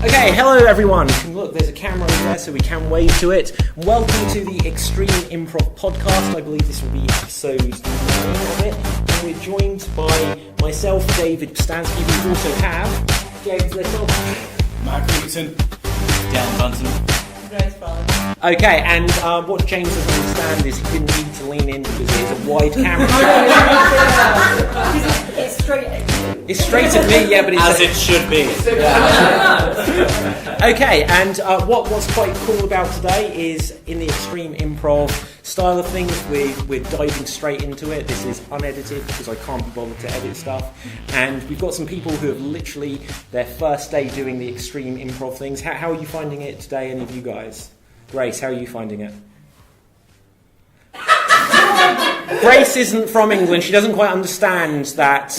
Okay, hello everyone. Look, there's a camera over there, so we can wave to it. Welcome to the Extreme Improv Podcast. I believe this will be episode 9 of it. And we're joined by myself, David Pustansky. We also have James Little, Mack Newton, Daniel Bunton. Frohlich. Okay, and what James doesn't understand is he didn't need to lean in because it is a wide camera. It's straight at you. It's straight at me, yeah, but it's... As it should be. Okay, and what's quite cool about today is in the Extreme Improv style of things, we're diving straight into it. This is unedited because I can't be bothered to edit stuff. And we've got some people who have literally their first day doing the Extreme Improv things. How are you finding it today, any of you guys? Grace, how are you finding it? Grace isn't from England. She doesn't quite understand that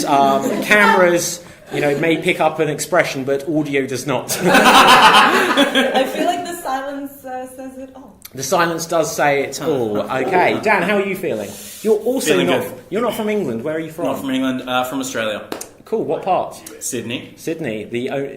cameras, may pick up an expression, but audio does not. I feel like the silence says it all. The silence does say it all. Okay, Dan, how are you feeling? You're also Feeling not. good. You're not from England. Where are you from? Not from England, from Australia. Cool. What part? Sydney. Sydney.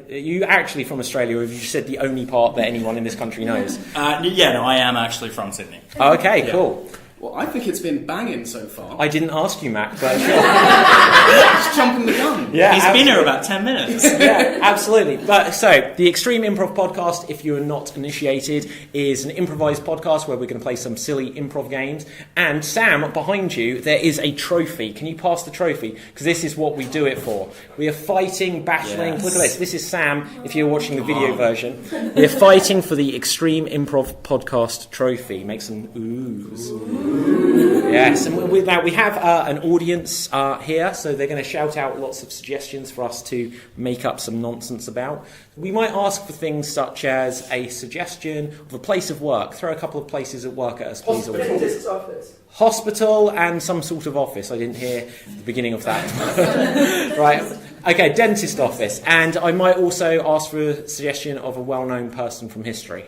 You actually from Australia, or have you said the only part that anyone in this country knows? I am actually from Sydney. Okay, Yeah. cool. Well, I think it's been banging so far. I didn't ask you, Mac, but sure. Just jumping the gun. Yeah, He's been here about 10 minutes. Yeah, absolutely. But so the Extreme Improv Podcast, if you are not initiated, is an improvised podcast where we're going to play some silly improv games. And Sam, behind you, there is a trophy. Can you pass the trophy? Because this is what we do it for. We are fighting, battling. Yes. Look at this. This is Sam. If you're watching the video version, we are fighting for the Extreme Improv Podcast trophy. Make some oohs. Yes, and with that we have an audience here, so they're going to shout out lots of suggestions for us to make up some nonsense about. We might ask for things such as a suggestion of a place of work. Throw a couple of places of work at us, please. Dentist's office. Hospital and some sort of office. I didn't hear the beginning of that. Right. Okay, dentist office. And I might also ask for a suggestion of a well-known person from history.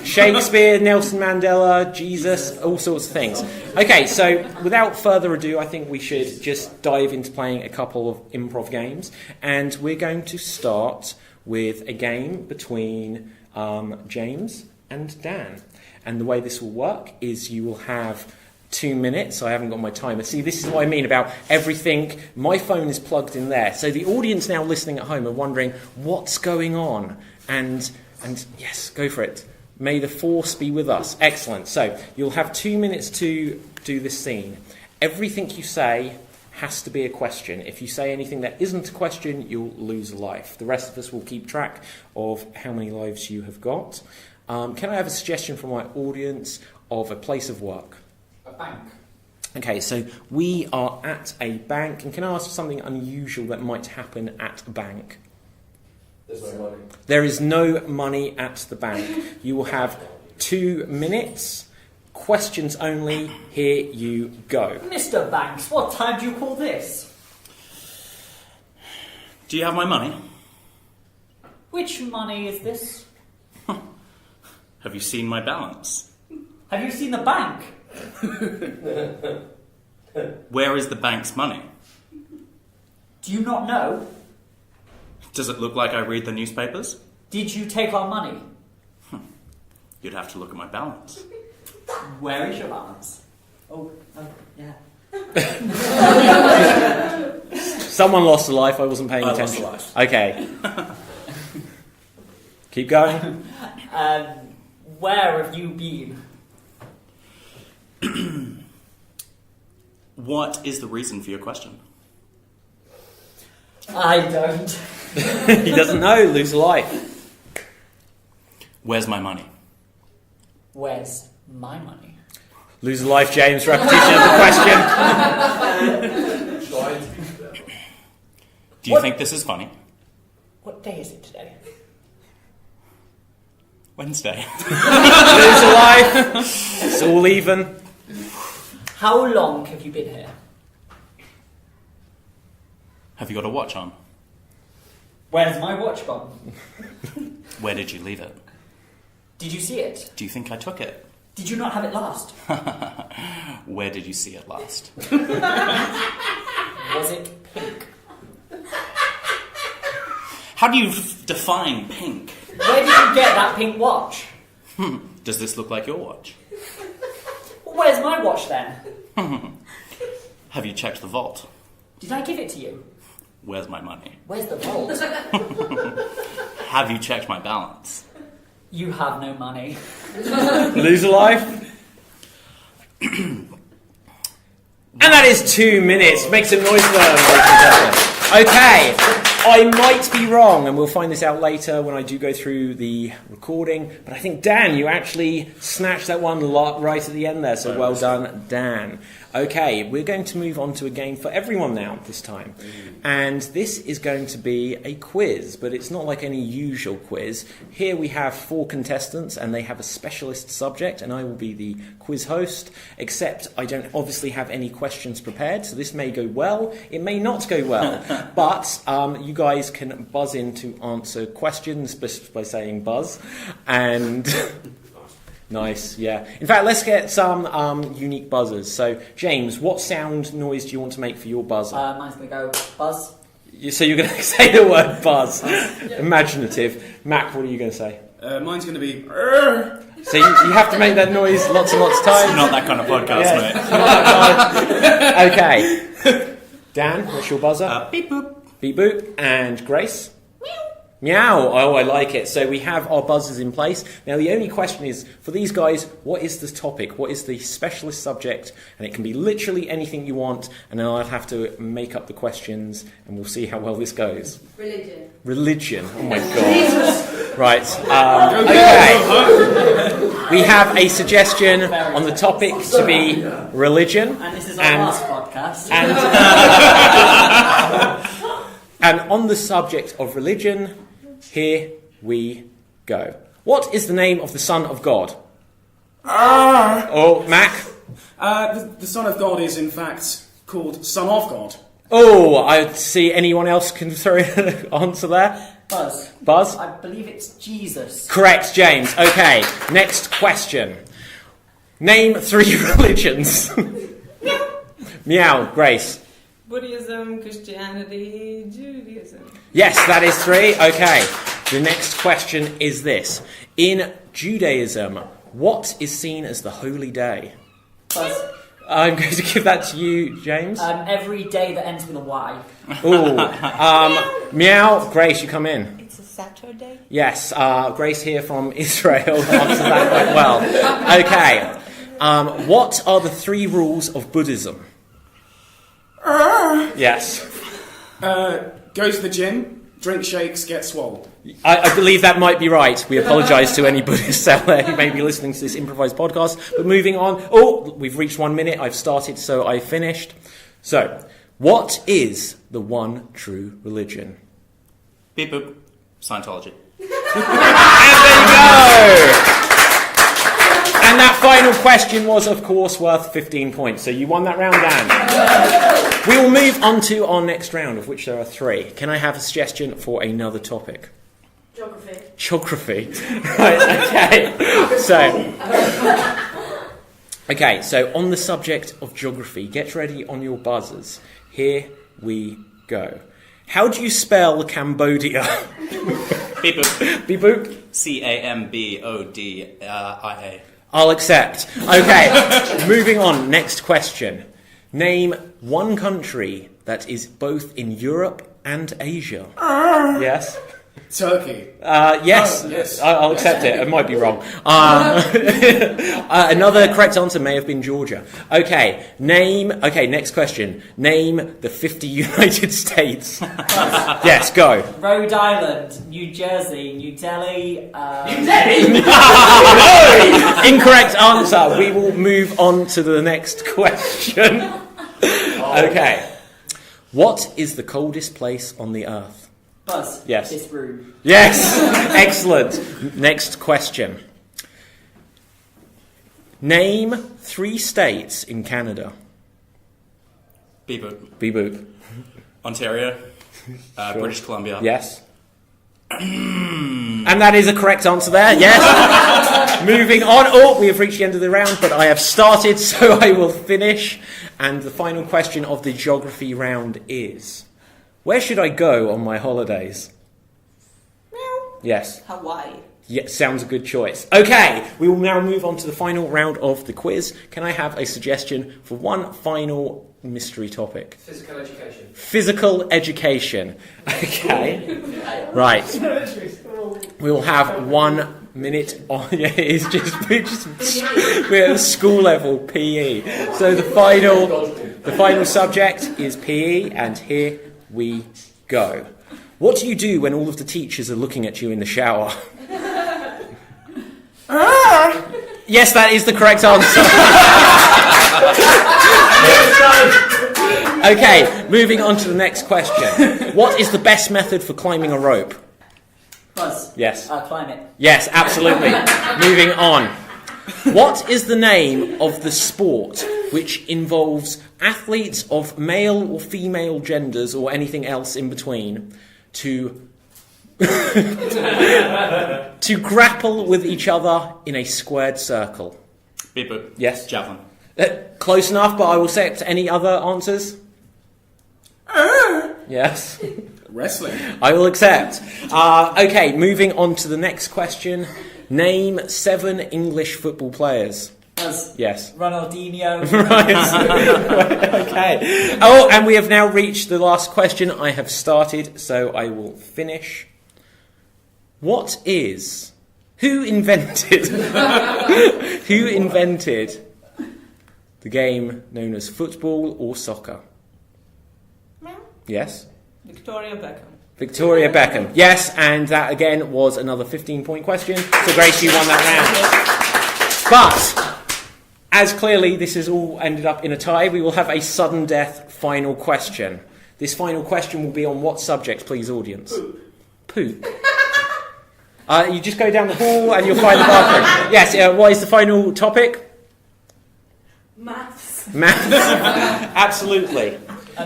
Shakespeare, Nelson Mandela, Jesus, all sorts of things. Okay, so without further ado, I think we should just dive into playing a couple of improv games. And we're going to start with a game between James and Dan. And the way this will work is you will have 2 minutes. I haven't got my timer. See, this is what I mean about everything. My phone is plugged in there. So the audience now listening at home are wondering what's going on. And yes, go for it. May the force be with us. Excellent. So you'll have 2 minutes to do this scene. Everything you say has to be a question. If you say anything that isn't a question, you'll lose a life. The rest of us will keep track of how many lives you have got. Can I have a suggestion from my audience of a place of work? A bank. Okay, so we are at a bank. And can I ask for something unusual that might happen at a bank? There's no money. There is no money at the bank. You will have 2 minutes. Questions only. Here you go. Mr. Banks, what time do you call this? Do you have my money? Which money is this? Have you seen my balance? Have you seen the bank? Where is the bank's money? Do you not know? Does it look like I read the newspapers? Did you take our money? You'd have to look at my balance. Where is your balance? Oh, yeah. Someone lost a life. I wasn't paying I attention. lost a life. Okay. Keep going. Where have you been? What is the reason for your question? I don't. He doesn't know. Lose a life. Where's my money? Where's my money? Lose a life, James. Repetition of the question. Do you think this is funny? What day is it today? Wednesday. Lose a life. It's all even. How long have you been here? Have you got a watch on? Where's my watch gone? Where did you leave it? Did you see it? Do you think I took it? Did you not have it last? Where did you see it last? Was it pink? How do you define pink? Where did you get that pink watch? Does this look like your watch? Well, where's my watch then? Have you checked the vault? Did I give it to you? Where's my money? Where's the vault? Have you checked my balance? You have no money. Lose a life. And that is 2 minutes. Make some noise for them, ladies and gentlemen. Okay, I might be wrong, and we'll find this out later when I do go through the recording, but I think, Dan, you actually snatched that one right at the end there, so well done, Dan. Okay, we're going to move on to a game for everyone now this time. And this is going to be a quiz, but it's not like any usual quiz. Here we have 4 contestants, and they have a specialist subject, and I will be the quiz host, except I don't obviously have any questions prepared, so this may go well, it may not go well. But you guys can buzz in to answer questions by saying buzz, and... Nice, yeah. In fact, let's get some unique buzzers. So, James, what sound noise do you want to make for your buzzer? Mine's going to go buzz. So you're going to say the word buzz. Imaginative. Mac, what are you going to say? Mine's going to be... So you have to make that noise lots and lots of times? Not that kind of podcast, Yes. mate. Okay. Dan, what's your buzzer? Beep boop. Beep boop. And Grace? Meow. Oh, I like it. So we have our buzzers in place. Now, the only question is, for these guys, what is the topic? What is the specialist subject? And it can be literally anything you want, and then I'll have to make up the questions, and we'll see how well this goes. Religion. Oh, my God. Right. Okay. We have a suggestion on the topic to be religion. And this is our last podcast. And on the subject of religion, here we go. What is the name of the Son of God? Oh, Mac? The Son of God is, in fact, called Son of God. Oh, I see anyone else can throw in an answer there? Buzz. Buzz? I believe it's Jesus. Correct, James. Okay, next question. Name 3 religions. Meow, Grace. Buddhism, Christianity, Judaism. Yes, that is 3. Okay. The next question is this. In Judaism, what is seen as the holy day? Buzz. I'm going to give that to you, James. Every day that ends with a Y. Ooh. Meow. Grace, you come in. It's a Saturday. Yes, Grace here from Israel answers that quite well. Okay. What are the 3 rules of Buddhism? Yes. Go to the gym, drink shakes, get swole. I believe that might be right. We apologise to any Buddhists out there who may be listening to this improvised podcast. But moving on. Oh, we've reached 1 minute. I've started, so I finished. So, what is the one true religion? Beep boop. Scientology. And there you go! And that final question was, of course, worth 15 points. So you won that round, Dan. We will move on to our next round, of which there are 3. Can I have a suggestion for another topic? Geography. Right, okay. So on the subject of geography, get ready on your buzzers. Here we go. How do you spell Cambodia? Beep boop. Beep boop. Cambodia. I'll accept. Okay, moving on. Next question. Name one country that is both in Europe and Asia. Yes? Turkey. Yes. Oh, yes. I'll accept it. I might be wrong. Another correct answer may have been Georgia. Okay, next question. Name the 50 United States. Yes, go. Rhode Island, New Jersey, New Delhi. No! Incorrect answer. We will move on to the next question. Okay. What is the coldest place on the earth? Buzz. Yes. This room. Yes! Excellent. Next question. Name 3 states in Canada. Beep boop. Beep boop. Ontario. Sure. British Columbia. Yes. And that is a correct answer there, yes. Moving on. Oh, we have reached the end of the round, but I have started, so I will finish. And the final question of the geography round is, where should I go on my holidays? Yes. Hawaii. Yeah, sounds a good choice. Okay, we will now move on to the final round of the quiz. Can I have a suggestion for one final mystery topic? Physical education. Physical education. Okay. Right. We will have 1 minute on. Yeah, it's just we're at school level PE. So the final subject is PE, and here we go. What do you do when all of the teachers are looking at you in the shower? Yes, that is the correct answer. Okay, moving on to the next question. What is the best method for climbing a rope? Buzz. Yes. Climb it. Yes, absolutely. Moving on. What is the name of the sport which involves athletes of male or female genders or anything else in between to grapple with each other in a squared circle? Beep boop. Yes. Javelin. Close enough, but I will accept any other answers. Yes. Wrestling. I will accept. Okay, moving on to the next question. Name 7 English football players. Buzz. Yes. Ronaldinho. Right. Okay. Oh, and we have now reached the last question. I have started, so I will finish. Who invented the game known as football or soccer? Yes. Victoria Beckham. Victoria Beckham. Yes, and that again was another 15-point question. So Grace, you won that round. But as clearly this has all ended up in a tie, we will have a sudden death final question. This final question will be on what subject, please, audience? Poop. You just go down the hall and you'll find the bathroom. Yes, what is the final topic? Maths. Maths. Absolutely.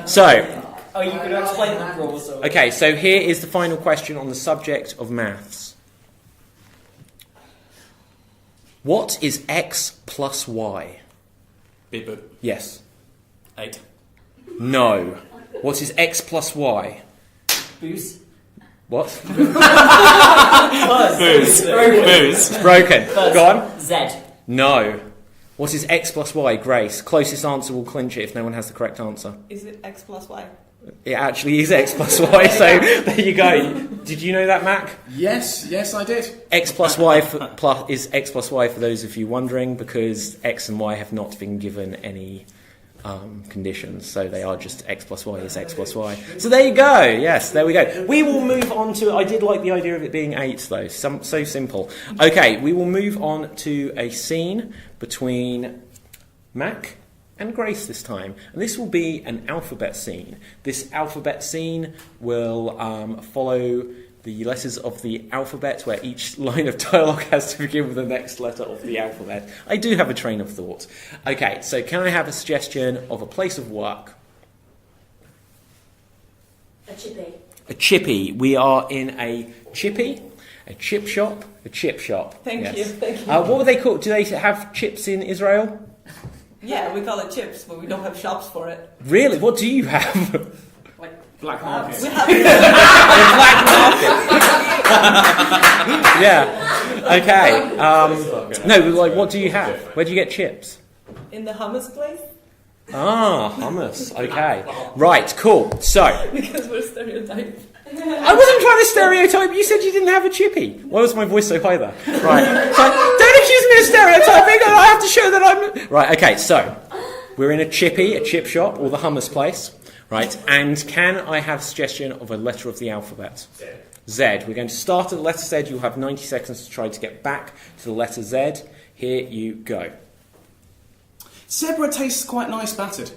So, Oh, you could explain the rules. okay, so here is the final question on the subject of maths. What is x plus y? Beep boop. Yes. 8. No. What is x plus y? Booze. What? Buzz. Booze. Booze. Broken. Buzz. Go on. Z. No. What is x plus y? Grace. Closest answer will clinch it if no one has the correct answer. Is it X plus Y? It actually is x plus y, so there you go. Did you know that, Mac? Yes, I did. X plus y is x plus y for those of you wondering, because x and y have not been given any conditions, so they are just x plus y is x plus y. So there you go. Yes, there we go. We will move on to. I did like the idea of it being 8, though. So simple. Okay, we will move on to a scene between Mac and Grace this time, and this will be an alphabet scene. This alphabet scene will follow the letters of the alphabet, where each line of dialogue has to begin with the next letter of the alphabet. I do have a train of thought. Okay, so can I have a suggestion of a place of work? A chippy. A chippy. We are in a chippy, a chip shop, a chip shop. Thank you. What were they called? Do they have chips in Israel? Yeah, we call it chips, but we don't have shops for it. Really? What do you have? Black market. We have Black market. Yeah. Okay. No, but like, what do you have? Where do you get chips? in the hummus place. Ah, hummus. Okay. Right, cool. So, Because we're stereotyped. I wasn't trying to stereotype. You said you didn't have a chippy. Why was my voice so high there? Right. So, don't accuse me of stereotyping. I have to show that I'm... Right, okay, so, we're in a chippy, a chip shop, or the hummus place. Right, and can I have a suggestion of a letter of the alphabet? Z. We're going to start at the letter Z. You'll have 90 seconds to try to get back to the letter Z. Here you go. Zebra tastes quite nice battered.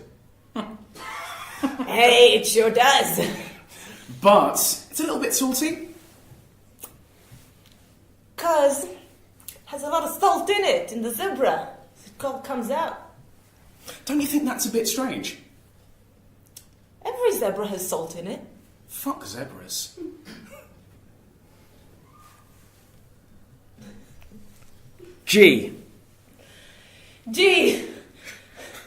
Hey, it sure does. But it's a little bit salty. 'Cause has a lot of salt in it, in the zebra. It comes out. Don't you think that's a bit strange? Every zebra has salt in it. Fuck zebras. G. Gee,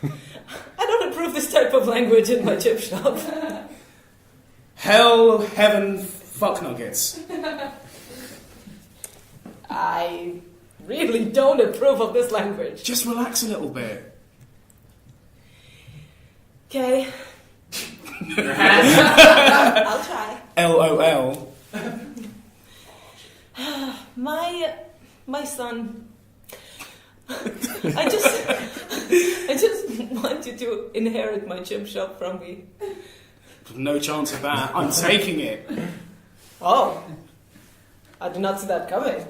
I don't approve this type of language in my chip shop. Hell, heaven, fuck nuggets. I really don't approve of this language. Just relax a little bit. Okay. I'll try. LOL. My son. I just want you to inherit my chip shop from me. No chance of that. I'm taking it. Oh. I did not see that coming.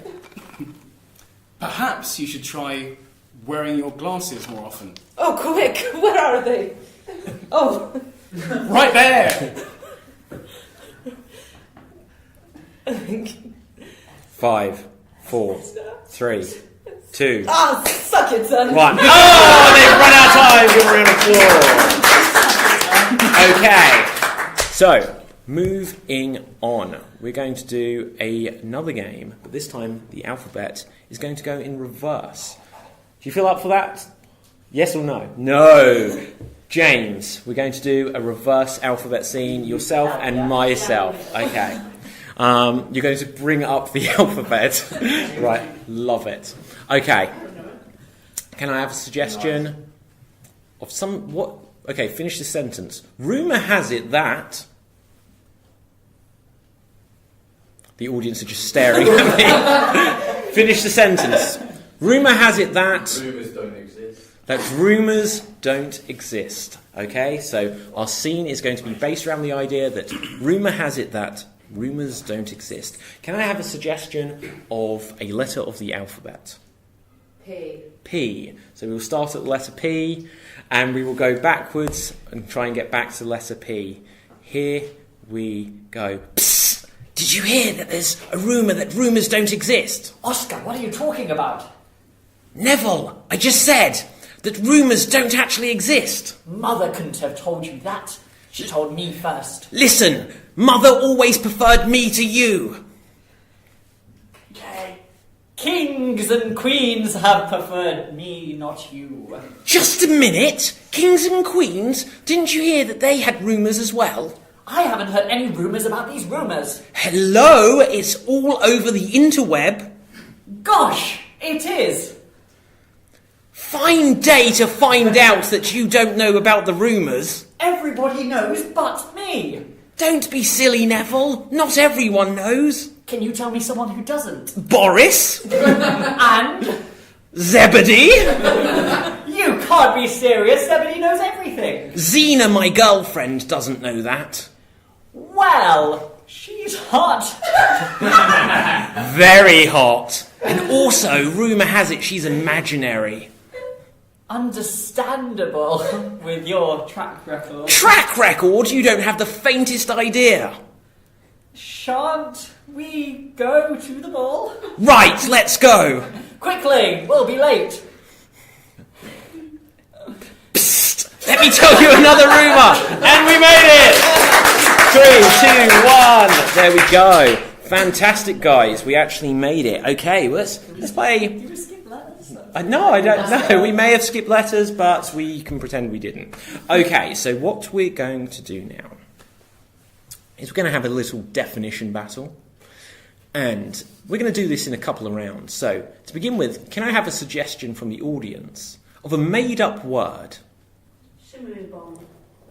Perhaps you should try wearing your glasses more often. Oh, quick! Where are they? Oh. Right there! 5, 4, 3, 2, Ah, suck it, son. 1. Oh, they've run out of time. Give a round of applause. Okay, so moving on. We're going to do another game, but this time the alphabet is going to go in reverse. Do you feel up for that? Yes or no? No. James, we're going to do a reverse alphabet scene, yourself and myself. Okay. You're going to bring up the alphabet. Right, love it. Okay. Can I have a suggestion of some... what? Okay, finish the sentence. Rumour has it that... The audience are just staring at me. Finish the sentence. Rumour has it that... Rumours don't exist. That rumours don't exist. Okay, so our scene is going to be based around the idea that rumour has it that rumours don't exist. Can I have a suggestion of a letter of the alphabet? P. P. So we'll start at the letter P, and we will go backwards and try and get back to the letter P. Here we go. Psst! Did you hear that there's a rumour that rumours don't exist? Oscar, what are you talking about? Neville, I just said that rumours don't actually exist. Mother couldn't have told you that. She told me first. Listen, Mother always preferred me to you. Okay. Kings and queens have preferred me, not you. Just a minute. Kings and queens? Didn't you hear that they had rumours as well? I haven't heard any rumours about these rumours. Hello, it's all over the interweb. Gosh, it is. Fine day to find out that you don't know about the rumours. Everybody knows but me. Don't be silly, Neville. Not everyone knows. Can you tell me someone who doesn't? Boris? And? Zebedee? You can't be serious. Everybody knows everything. Xena, my girlfriend, doesn't know that. Well, she's hot. Very hot. And also, rumour has it she's imaginary. Understandable with your track record. Track record? You don't have the faintest idea. Shan't we go to the ball? Right, let's go. Quickly, we'll be late. Psst, let me tell you another rumour. And we made it. 3, 2, 1. There we go. Fantastic, guys. We actually made it. Okay, let's play. Did we skip letters? No, I don't know. We may have skipped letters, but we can pretend we didn't. Okay, so what we're going to do now is we're going to have a little definition battle. And we're going to do this in a couple of rounds. So, to begin with, can I have a suggestion from the audience of a made-up word? Shimmery bong.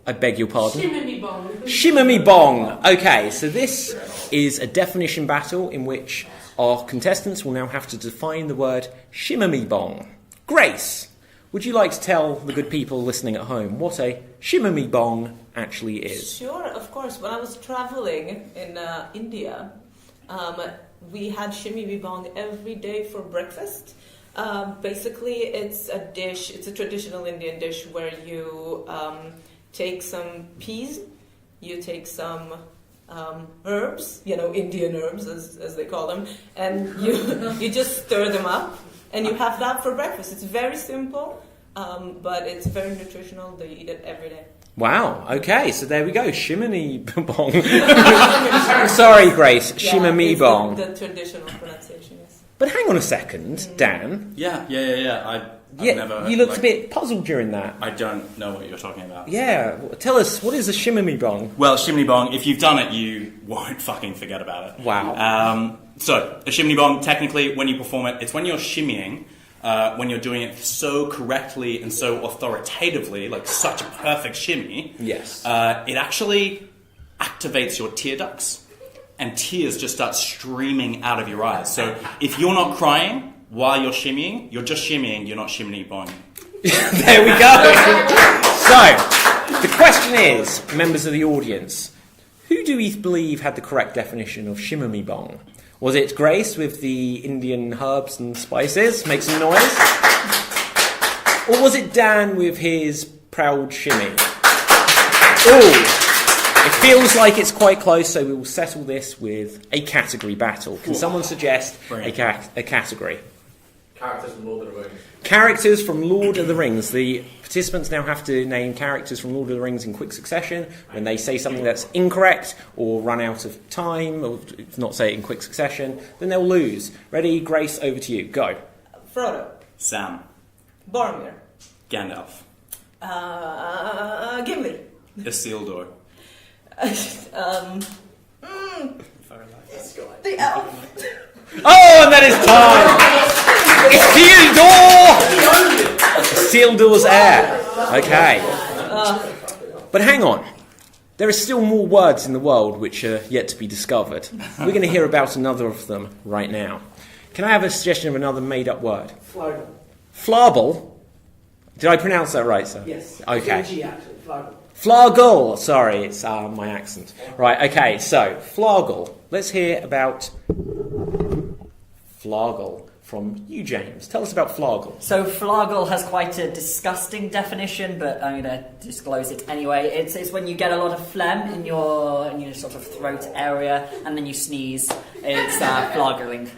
I beg your pardon? Shimmery bong. Shimmery bong. Okay, so this is a definition battle in which our contestants will now have to define the word shimmery bong. Grace, would you like to tell the good people listening at home what a shimmery bong actually is? Sure, of course. When I was traveling in India, we had shimmy bong every day for breakfast. Basically, it's a dish. It's a traditional Indian dish where you take some peas, you take some herbs, Indian herbs as they call them, and you just stir them up, and you have that for breakfast. It's very simple, but it's very nutritional. They eat it every day. Wow, okay, so there we go, shimmy bong. Sorry, Grace, shimmy bong. The traditional pronunciation, yes. But hang on a second, Dan. Yeah. Yeah, you looked a bit puzzled during that. I don't know what you're talking about. Yeah, tell us, what is a shimmy bong? Well, shimmy bong, if you've done it, you won't fucking forget about it. Wow. So, a shimmy bong, technically, when you perform it, it's when you're shimmying, when you're doing it so correctly and so authoritatively, like such a perfect shimmy. Yes. It actually activates your tear ducts, and tears just start streaming out of your eyes. So, if you're not crying while you're shimmying, you're just shimmying, you're not shimmy bong. There we go. So, the question is, members of the audience, who do we believe had the correct definition of shimmy bong? Was it Grace with the Indian herbs and spices? Make some noise. Or was it Dan with his proud shimmy? Oh, it feels like it's quite close, so we will settle this with a category battle. Can someone suggest a category? Characters from Lord of the Rings. Characters from Lord of the Rings. The participants now have to name characters from Lord of the Rings in quick succession. When they say something that's incorrect or run out of time, or not say it in quick succession, then they'll lose. Ready? Grace, over to you. Go. Frodo. Sam. Boromir. Gandalf. Gimli. Isildur. The elf. Oh, and that is time! It's Isildur's heir. Okay. But hang on. There are still more words in the world which are yet to be discovered. We're going to hear about another of them right now. Can I have a suggestion of another made-up word? Flagel. Flarble? Did I pronounce that right, sir? Yes. Okay. G actually. Flagel. Flargle. Sorry, it's my accent. Right, okay, so, Flargle. Let's hear about Flargle from you, James. Tell us about Flargle. So Flargle has quite a disgusting definition, but I'm going to disclose it anyway. It's when you get a lot of phlegm in your sort of throat area, and then you sneeze. It's flargling.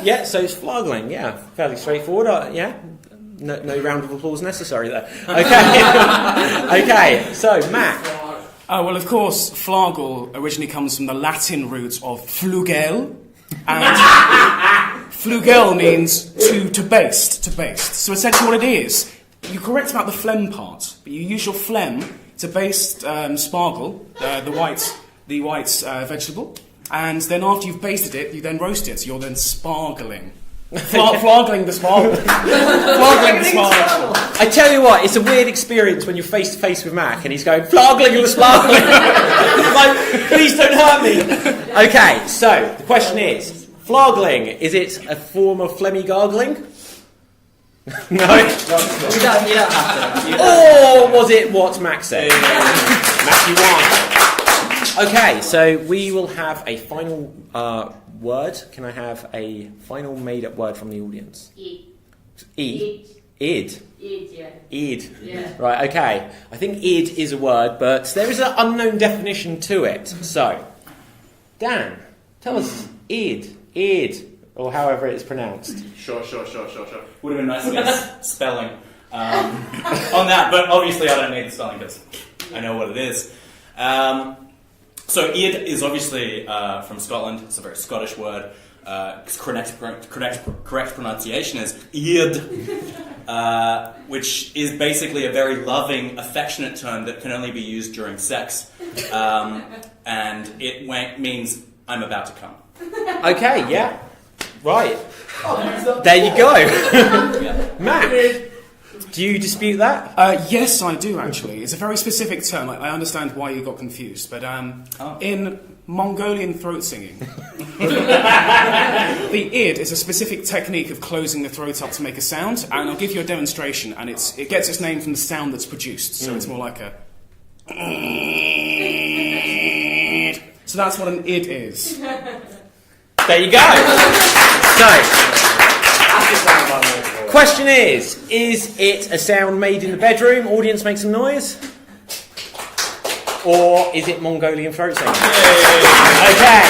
Yeah, so it's Flargling, yeah. Fairly straightforward, yeah. No round of applause necessary there. Okay. Okay, so, Matt. Well, of course, flagel originally comes from the Latin root of flugel, and flugel means to baste. So essentially what it is, you're correct about the phlegm part, but you use your phlegm to baste spargle, the white vegetable, and then after you've basted it, you then roast it, so you're then spargling. Flagling the spargle. Flagling the spargle. I tell you what, it's a weird experience when you're face to face with Mac and he's going, Flagling and the sparkling. Like, please don't hurt me. Okay, so the question is, flagling, is it a form of phlegmy gargling? No? You don't have to. Or was it what Mac said? Mac, you won. Okay, so we will have a final word. Can I have a final made-up word from the audience? Id. Id. Yeah. Id. Yeah. Right, okay. I think id is a word, but there is an unknown definition to it. So, Dan, tell us id, or however it's pronounced. Sure. Would have been nice to get spelling on that, but obviously I don't need the spelling because I know what it is. So id is obviously from Scotland. It's a very Scottish word. Correct pronunciation is id, which is basically a very loving, affectionate term that can only be used during sex, and it means I'm about to come. Okay, yeah. Right. There you go. Matt, do you dispute that? Yes, I do, actually. It's a very specific term. I understand why you got confused. But in Mongolian throat singing, the id is a specific technique of closing the throat up to make a sound. And I'll give you a demonstration. And it gets its name from the sound that's produced. So it's more like a... So that's what an id is. There you go. So... Question is it a sound made in the bedroom? Audience, make some noise. Or is it Mongolian throat singing? Okay,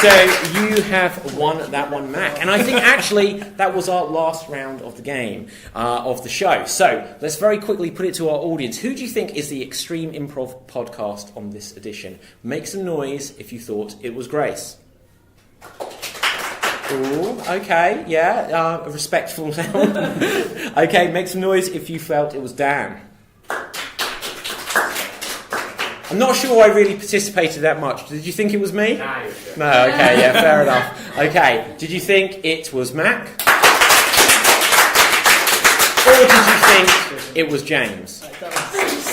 so you have won that one, Mac. And I think actually that was our last round of the game, of the show. So let's very quickly put it to our audience. Who do you think is the Extreme Improv Podcast on this edition? Make some noise if you thought it was Grace. Ooh, okay, yeah, a respectful sound. Okay, make some noise if you felt it was Dan. I'm not sure I really participated that much. Did you think it was me? Nah, No, okay, yeah, fair enough. Okay, did you think it was Mac? Or did you think it was James?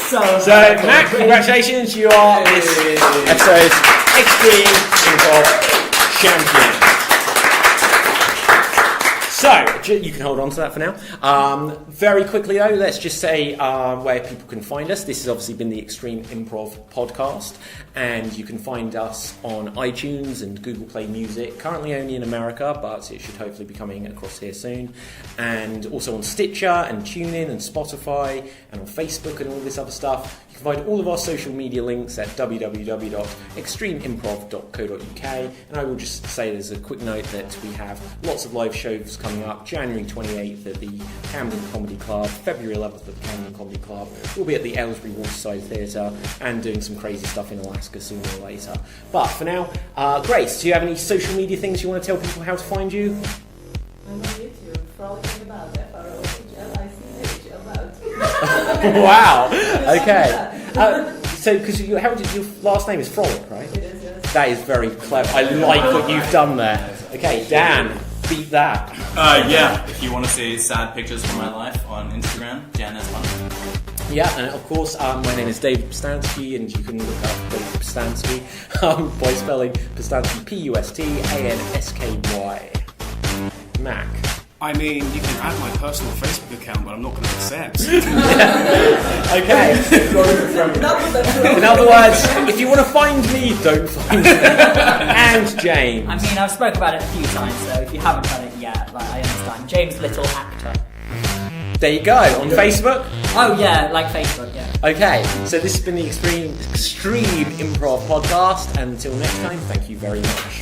So Mac, congratulations, you are this episode's Extreme Improv champion. So, you can hold on to that for now. Very quickly though, let's just say where people can find us. This has obviously been the Extreme Improv Podcast, and you can find us on iTunes and Google Play Music, currently only in America, but it should hopefully be coming across here soon, and also on Stitcher and TuneIn and Spotify and on Facebook and all this other stuff. You can find all of our social media links at www.extremeimprov.co.uk, and I will just say there's a quick note that we have lots of live shows coming up. January 28th at the Camden Comedy Club, February 11th at the Camden Comedy Club. We'll be at the Aylesbury Waterside Theatre and doing some crazy stuff in Alaska sooner or later. But for now, Grace, do you have any social media things you want to tell people how to find you? I'm on YouTube, Frohlich about Frohlich about. Wow. Okay. So, because your last name is Frohlich, right? It is, yes. That is very clever. I like what you've done there. Okay, Dan, beat that. Yeah, if you want to see sad pictures from my life on Instagram, Daniel Bunton. Yeah, and of course, my name is David Pustansky, and you can look up David Pustansky by spelling Pustansky Pustansky. Mac. I mean, you can add my personal Facebook account, but I'm not going to accept. Okay. In other words, if you want to find me, don't find me. And James. I mean, I've spoken about it a few times, so if you haven't done it yet, like, I understand. James Little Actor. There you go. On Facebook? Oh yeah, like Facebook, yeah. Okay, so this has been the Extreme Improv Podcast, and until next time, thank you very much.